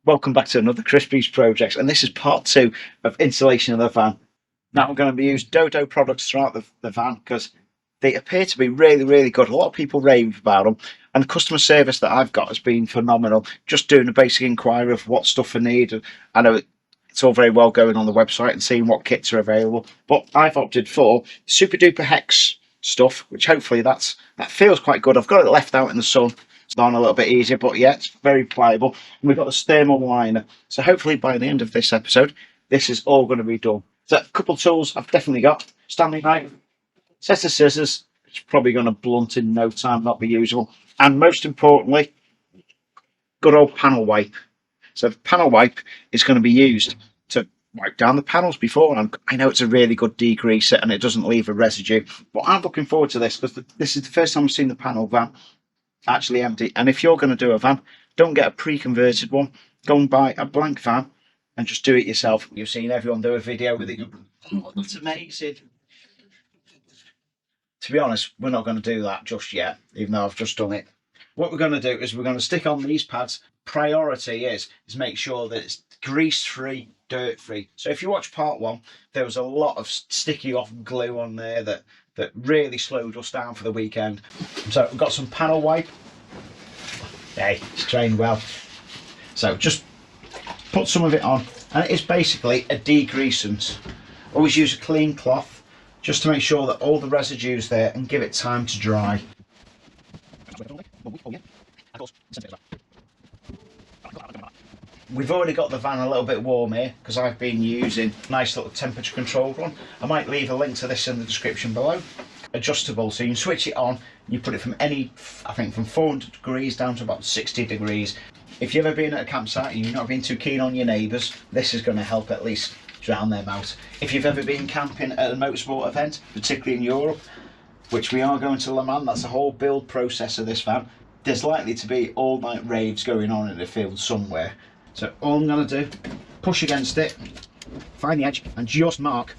Welcome back to another Crispies project, and this is part two of installation of the van. Now I'm going to be using Dodo products throughout the van because they appear to be really good. A lot of people rave about them, and the customer service that I've got has been phenomenal. Just doing a basic inquiry of what stuff I need. I know it's all very well going on the website and seeing what kits are available, but I've opted for super duper hex stuff, which hopefully that feels quite good. I've got it left out in the sun. It's on a little bit easier, but yeah, it's very pliable. And we've got the Thermo liner. So hopefully by the end of this episode, this is all going to be done. So a couple of tools I've definitely got. Stanley knife, set of scissors, which is probably going to blunt in no time, not be usable. And most importantly, good old panel wipe. So the panel wipe is going to be used to wipe down the panels before. And I know it's a really good degreaser and it doesn't leave a residue. But I'm looking forward to this because this is the first time I've seen the panel van actually empty. And if you're going to do a van, don't get a pre-converted one. Go and buy a blank van and just do it yourself. You've seen everyone do a video with it. Oh, that's amazing. To be honest, we're not going to do that just yet, even though I've just done it. What we're going to do is we're going to stick on these pads. Priority is make sure that it's grease-free, dirt-free. So if you watch part one, there was a lot of sticky off glue on there that really slowed us down for the weekend. So we've got some panel wipe. Hey, it's trained well. So just put some of it on, and it's basically a degreasant. Always use a clean cloth just to make sure that all the residue's there and give it time to dry. We've already got the van a little bit warm here because I've been using a nice little temperature controlled one. I might leave a link to this in the description below. Adjustable, so you can switch it on. You put it from I think from 400 degrees down to about 60 degrees. If you've ever been at a campsite and you've not been too keen on your neighbours, this is going to help at least drown them out. If you've ever been camping at a motorsport event, particularly in Europe, which we are going to Le Mans, that's a whole build process of this van. There's likely to be all-night raves going on in the field somewhere. So all I'm going to do, push against it, find the edge and just mark.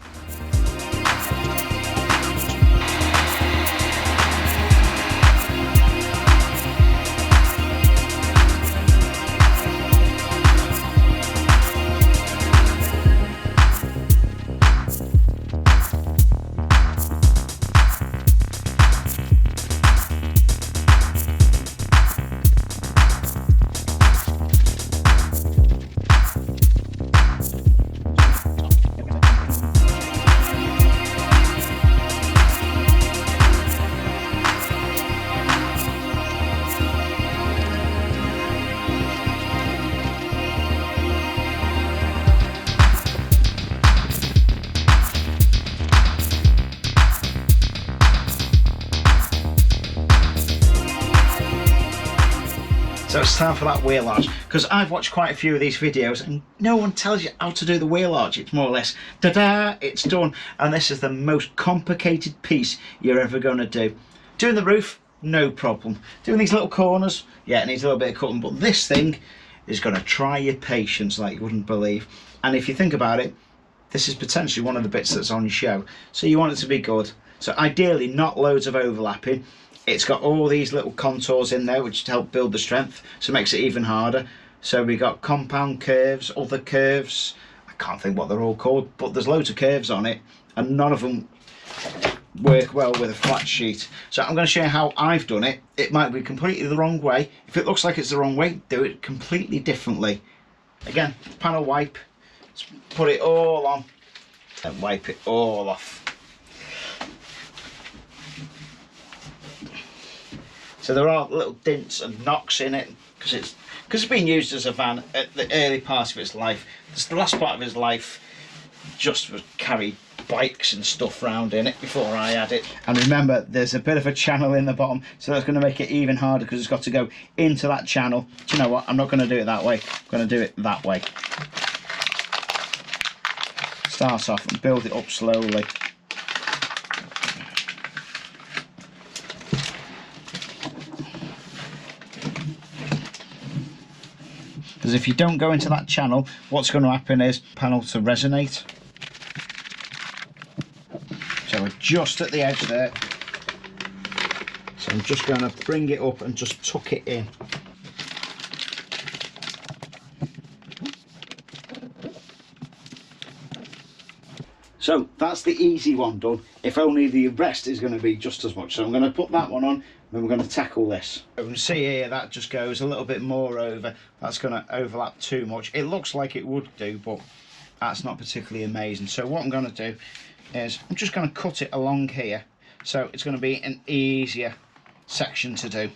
So it's time for that wheel arch, because I've watched quite a few of these videos and no one tells you how to do the wheel arch. It's more or less, ta-da, it's done. And this is the most complicated piece you're ever going to do. Doing the roof, no problem. Doing these little corners, yeah, it needs a little bit of cutting, but this thing is going to try your patience like you wouldn't believe. And if you think about it, this is potentially one of the bits that's on your show. So you want it to be good. So ideally, not loads of overlapping. It's got all these little contours in there which help build the strength, so it makes it even harder. So we got compound curves, other curves, I can't think what they're all called, but there's loads of curves on it and none of them work well with a flat sheet. So I'm going to show you how I've done it. It might be completely the wrong way. If it looks like it's the wrong way, do it completely differently. Again, panel wipe, let's put it all on and wipe it all off. So there are little dints and knocks in it because it's been used as a van at the early part of its life. The last part of its life just was carry bikes and stuff round in it before I had it. And remember, there's a bit of a channel in the bottom, so that's going to make it even harder because it's got to go into that channel. Do you know what? I'm not going to do it that way. I'm going to do it that way. Start off and build it up slowly. Because if you don't go into that channel, what's going to happen is panel to resonate. So we're just at the edge there. So I'm just going to bring it up and just tuck it in. So that's the easy one done, if only the rest is going to be just as much. So I'm going to put that one on, then we're going to tackle this. You can see here that just goes a little bit more over. That's going to overlap too much. It looks like it would do, but that's not particularly amazing. So what I'm going to do is I'm just going to cut it along here, so it's going to be an easier section to do.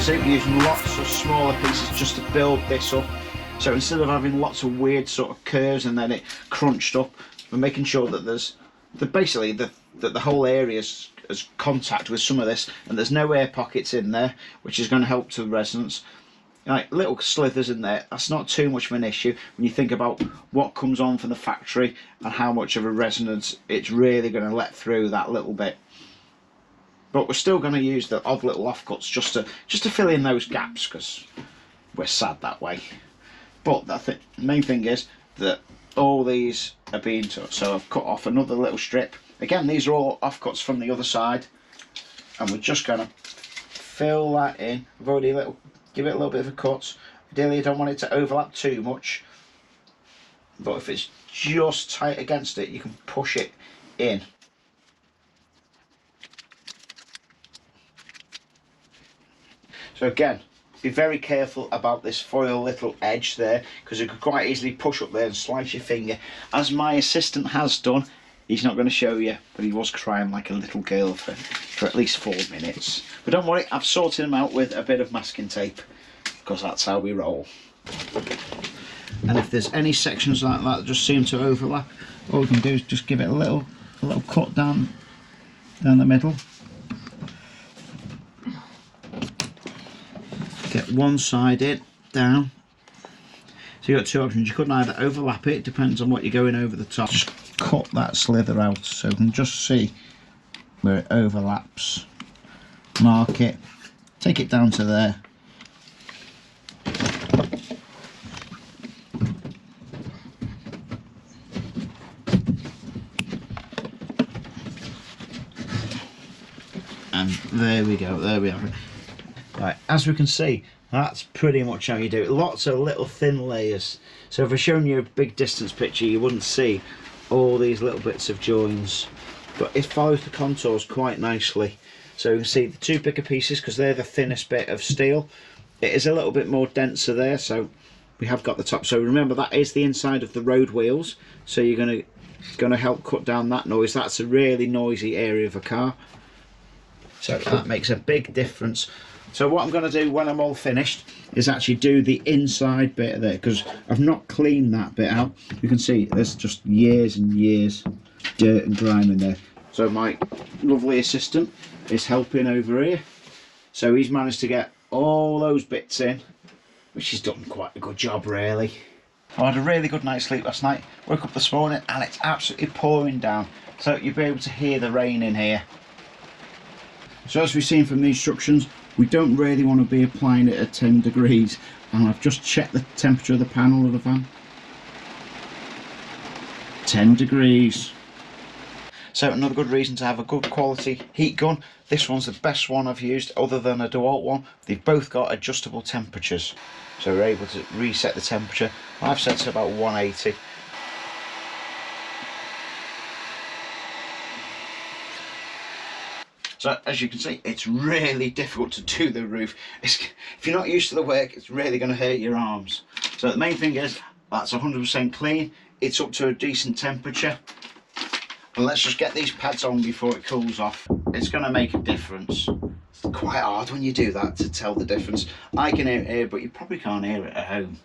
We're using lots of smaller pieces just to build this up. So instead of having lots of weird sort of curves and then it crunched up, we're making sure that basically that the whole area has contact with some of this, and there's no air pockets in there, which is going to help to the resonance. Like little slithers in there, that's not too much of an issue when you think about what comes on from the factory and how much of a resonance it's really going to let through that little bit. But we're still going to use the odd little offcuts just to fill in those gaps, because we're sad that way. But the main thing is that all these are being touched. So I've cut off another little strip. Again, these are all offcuts from the other side, and we're just going to fill that in. I've already give it a little bit of a cut. Ideally, I don't want it to overlap too much, but if it's just tight against it, you can push it in. So again, be very careful about this foil little edge there, because you could quite easily push up there and slice your finger, as my assistant has done. He's not going to show you, but he was crying like a little girl for at least 4 minutes. But don't worry, I've sorted him out with a bit of masking tape, because that's how we roll. And if there's any sections like that just seem to overlap, all we can do is just give it a little cut down the middle. Get one side in, down. So you've got two options. You could either overlap it, depends on what you're going over the top. Just cut that slither out so you can just see where it overlaps. Mark it, take it down to there. And there we go, there we are. Right, as we can see, that's pretty much how you do it. Lots of little thin layers. So if I showed you a big distance picture, you wouldn't see all these little bits of joins, but it follows the contours quite nicely. So you can see the two bigger pieces, because they're the thinnest bit of steel. It is a little bit more denser there, so we have got the top. So remember, that is the inside of the road wheels, so you're going to help cut down that noise. That's a really noisy area of a car, so that makes a big difference. So what I'm going to do when I'm all finished is actually do the inside bit there, because I've not cleaned that bit out. You can see there's just years and years dirt and grime in there. So my lovely assistant is helping over here. So he's managed to get all those bits in, which he's done quite a good job really. I had a really good night's sleep last night. Woke up this morning and it's absolutely pouring down. So you'll be able to hear the rain in here. So as we've seen from the instructions, we don't really want to be applying it at 10 degrees, and I've just checked the temperature of the panel of the fan. 10 degrees. So another good reason to have a good quality heat gun. This one's the best one I've used other than a DeWalt one. They've both got adjustable temperatures, so we're able to reset the temperature. I've set to about 180. So as you can see, it's really difficult to do the roof. If you're not used to the work, it's really going to hurt your arms. So the main thing is, that's 100% clean. It's up to a decent temperature. And let's just get these pads on before it cools off. It's going to make a difference. It's quite hard when you do that to tell the difference. I can hear it here, but you probably can't hear it at home.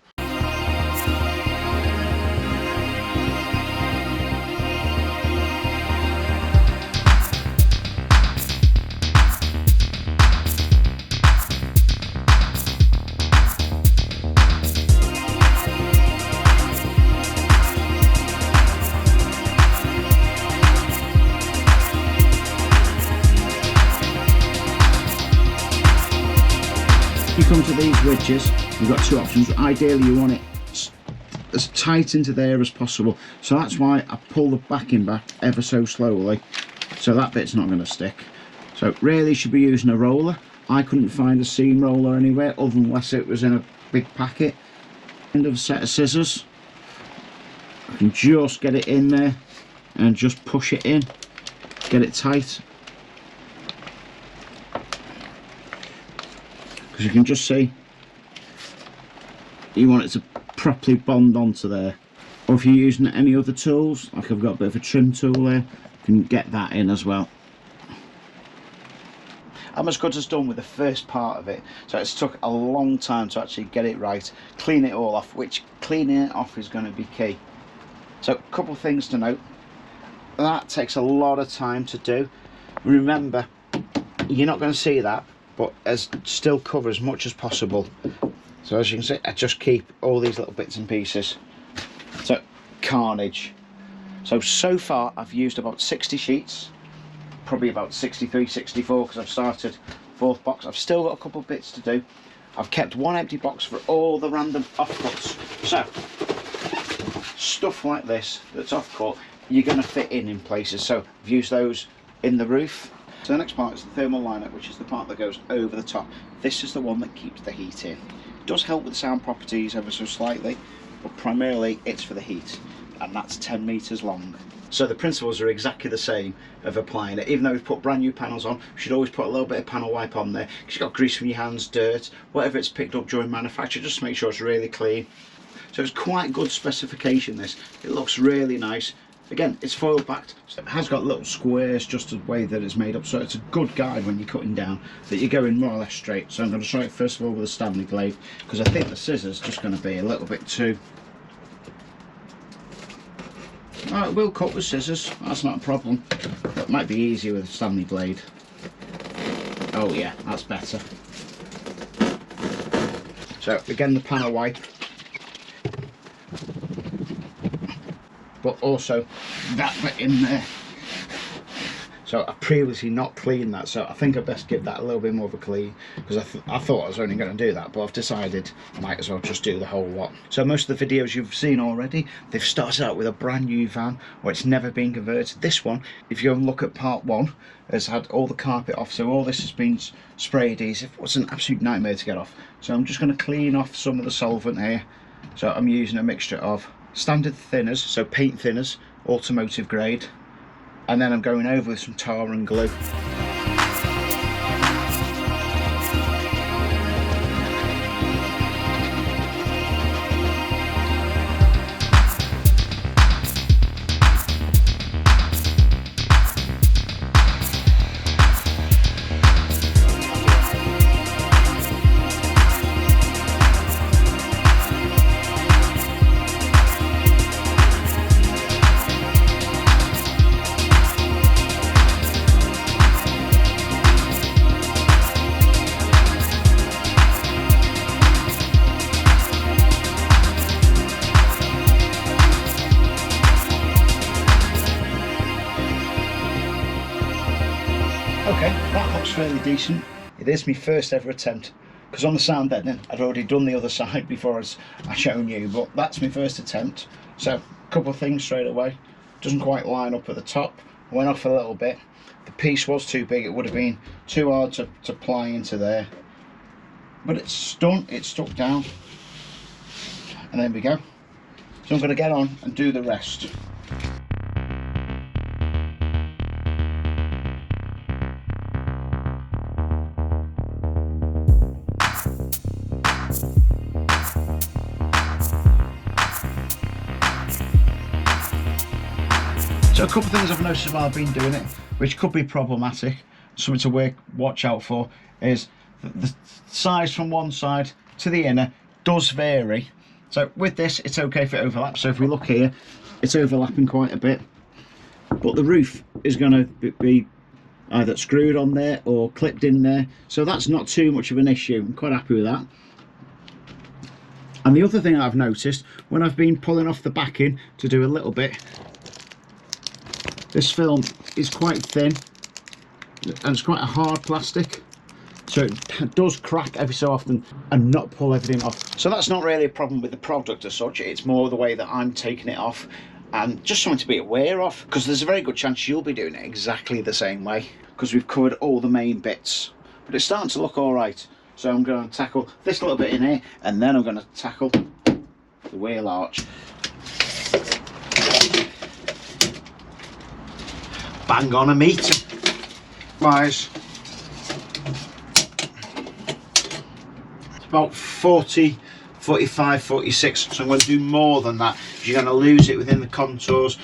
of these wedges, you've got two options. Ideally you want it as tight into there as possible, so that's why I pull the backing back ever so slowly, so that bit's not going to stick. So really should be using a roller. I couldn't find a seam roller anywhere unless it was in a big packet. End of a set of scissors, I can just get it in there and just push it in, get it tight, because you can just see you want it to properly bond onto there. Or if you're using any other tools, like I've got a bit of a trim tool there, you can get that in as well. I'm as good as done with the first part of it, so it's took a long time to actually get it right, clean it all off, which cleaning it off is going to be key. So a couple of things to note, that takes a lot of time to do. Remember, you're not going to see that, but still cover as much as possible. So as you can see, I just keep all these little bits and pieces. So carnage. So far I've used about 60 sheets, probably about 63, 64, because I've started fourth box. I've still got a couple of bits to do. I've kept one empty box for all the random offcuts. So stuff like this that's offcut, you're going to fit in places. So I've used those in the roof. So the next part is the thermal liner, which is the part that goes over the top. This is the one that keeps the heat in. It does help with sound properties ever so slightly, but primarily it's for the heat, and that's 10 meters long. So the principles are exactly the same of applying it. Even though we've put brand new panels on, we should always put a little bit of panel wipe on there, because you've got grease from your hands, dirt, whatever it's picked up during manufacture, just to make sure it's really clean. So it's quite good specification, this. It looks really nice. Again, it's foil backed, so it has got little squares just the way that it's made up, so it's a good guide when you're cutting down, that you're going more or less straight. So I'm going to try it first of all with a Stanley blade, because I think the scissors just going to be a little bit too... Alright, we'll cut with scissors, that's not a problem. But it might be easier with a Stanley blade. Oh yeah, that's better. So again, the panel wipe. But also that bit in there. So I previously not cleaned that, so I think I best give that a little bit more of a clean, because I thought I was only going to do that, but I've decided I might as well just do the whole lot. So most of the videos you've seen already, they've started out with a brand new van where it's never been converted. This one, if you look at part one, has had all the carpet off, so all this has been spray adhesive. It's an absolute nightmare to get off. So I'm just going to clean off some of the solvent here. So I'm using a mixture of standard thinners, so paint thinners, automotive grade, and then I'm going over with some tar and glue. Okay, that looks fairly decent. It is my first ever attempt, because on the sound deadening I'd already done the other side before I shown you, but that's my first attempt. So a couple of things straight away. Doesn't quite line up at the top, went off a little bit. The piece was too big, it would have been too hard to ply into there, but it's done, it's stuck down, and there we go. So I'm going to get on and do the rest. So a couple of things I've noticed while I've been doing it, which could be problematic, something to watch out for, is the size from one side to the inner does vary. So with this, it's okay if it overlaps. So if we look here, it's overlapping quite a bit, but the roof is going to be either screwed on there or clipped in there, so that's not too much of an issue. I'm quite happy with that. And the other thing I've noticed, when I've been pulling off the backing to do a little bit, this film is quite thin and it's quite a hard plastic, so it does crack every so often and not pull everything off. So that's not really a problem with the product as such, it's more the way that I'm taking it off, and just something to be aware of, because there's a very good chance you'll be doing it exactly the same way, because we've covered all the main bits. But it's starting to look all right, so I'm going to tackle this little bit in here, and then I'm going to tackle the wheel arch. Bang on a meter wise. It's about 40, 45, 46, so I'm going to do more than that. You're going to lose it within the contours.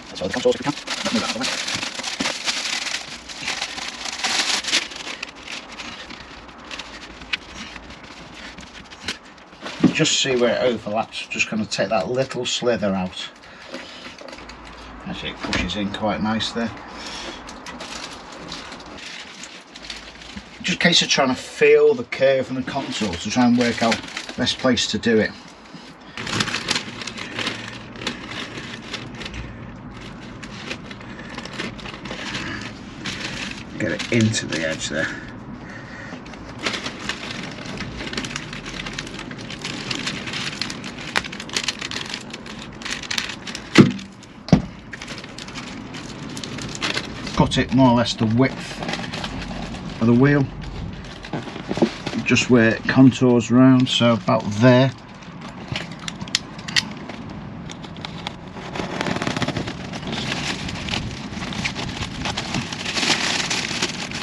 That's all the contours if we can. Move that out of the way. Just see where it overlaps. Just going to take that little slither out. Actually, it pushes in quite nice there. Just a case of trying to feel the curve and the contour to try and work out the best place to do it. Get it into the edge there. Cut it more or less the width of the wheel, just where it contours around, so about there.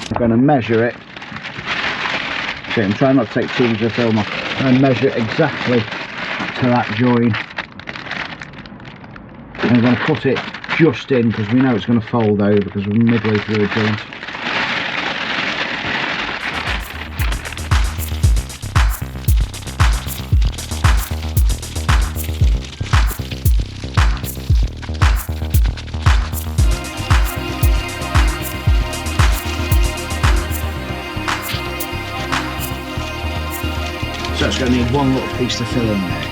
I'm going to measure it. Okay, I'm trying not to take too much of the film off. And measure it exactly to that join. And I'm going to put it just in, because we know it's going to fold over because we're midway through the joint. So it's going to need one little piece to fill in there.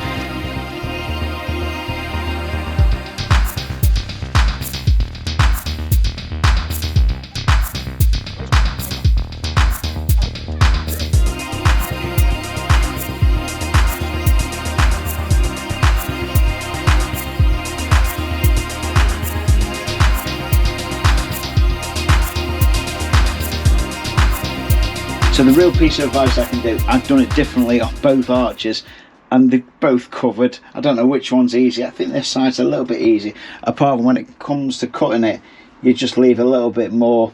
So the real piece of advice I can do, I've done it differently off both arches and they're both covered. I don't know which one's easier. I think this side's a little bit easy, apart from when it comes to cutting it, you just leave a little bit more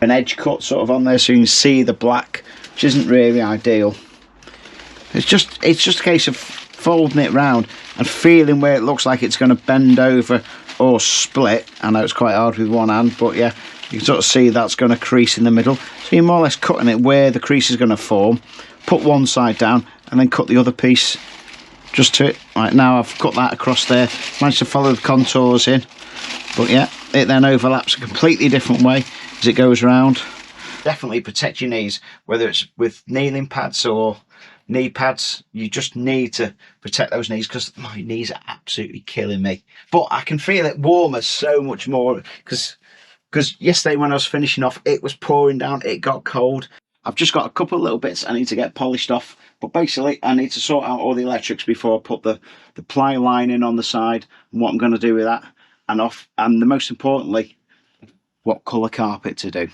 an edge cut sort of on there so you can see the black, which isn't really ideal. It's just a case of folding it round and feeling where it looks like it's going to bend over or split. I know it's quite hard with one hand, but yeah, you can sort of see that's going to crease in the middle. So you're more or less cutting it where the crease is going to form. Put one side down and then cut the other piece just to it. Right, now I've cut that across there. Managed to follow the contours in. But yeah, it then overlaps a completely different way as it goes around. Definitely protect your knees, whether it's with kneeling pads or knee pads. You just need to protect those knees because my knees are absolutely killing me. But I can feel it warmer so much more because yesterday when I was finishing off, it was pouring down, it got cold. I've just got a couple of little bits I need to get polished off, but basically I need to sort out all the electrics before I put the ply lining on the side and what I'm going to do with that and off, and the most importantly, what colour carpet to do.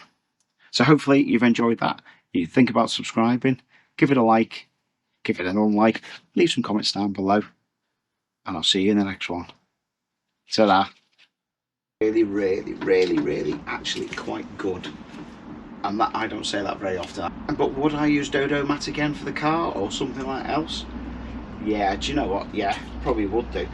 So hopefully you've enjoyed that. You think about subscribing, give it a like, give it an unlike, leave some comments down below, and I'll see you in the next one. Ta-da. Really actually quite good, and that I don't say that very often. But would I use Dodo mat again for the car or something like else? Yeah, do you know what? Yeah, probably would do.